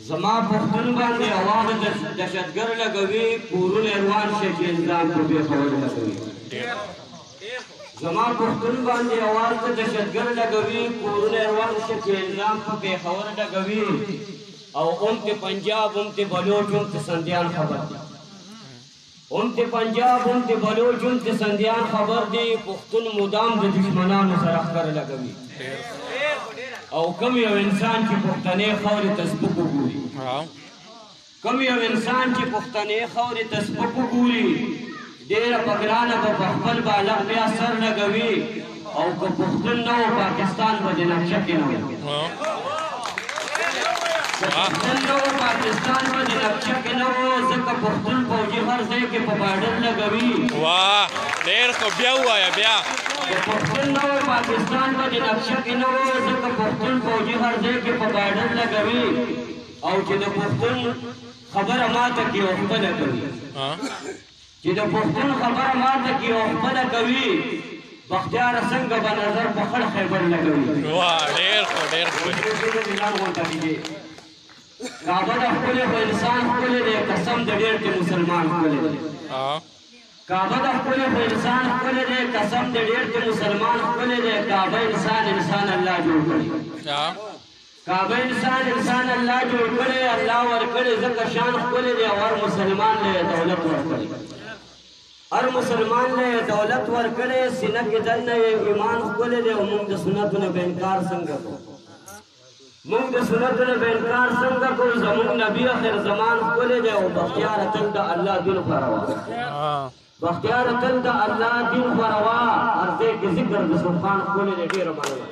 زما پښتون باندې اواز دهشتګر لګوي کورونه روان شي چې نظام په پېښور لګوي زما پښتون باندې اواز دهشتګر لګوي کورونه روان شي چې نظام په پېښور لګوي او ته پنجاب ته بلوچ ته سندیان خبر دي ته پنجاب ته بلوچ ته سندیان خبر دي پښتون مدام د دشمنانو سره ښکر لګوي او کم یو انسان چې پښتنې خاورې ته سپک وګوري کم یو انسان چې پښتنې خاورې ته سپک وګوري ډېره په ګرانه به په خپل بالغ بیا سر لګوي او که پښتون نه و پاکستان به د نقشه کې نه و پښتون نه و پاکستان به د نقشه کې نه و ځکه پښتون فوجي هر ځای کې په باډر لګوي واه ډېر خو بیا ووایه بیا پښتون نه و پاکستان به د نقشه کې نه و ځکه پښتون فوجي هر ځای کې په باډر لګوي او چې د پښتون خبره ماته کې او خپله کوي چې د پښتون خبره ماته کې او خپله کوي بختیار څنګه به نظر په خړ خیبر لګوي واه ډېر ښه ډېر ښه کعبه د ښکلې خو انسان ښکلی دی قسم د ډېر کې مسلمان ښکلی دی کعبه د ښکلې خو انسان ښکلی دی قسم د ډېر کې مسلمان ښکلی دی کعبه انسان الله جوړ کړي کعبه انسان الله جوړ کړي الله ورکړي ځکه شان ښکلی دی او هر مسلمان له دولت ورکړي هر مسلمان له دولت ورکړي سینه کې دننه ایمان ښکلی دی او موږ د سنتو نه به انکار څنګه کوو موږ د سنتو نه به انکار څنګه کوو زموږ نبي آخر زمان ښکلی دی او بختیار تل د الله دین خوروا بختیار تل د الله دین خوروا هر ځای کې ذکر د سبحان ښکلی دی ډېره مننه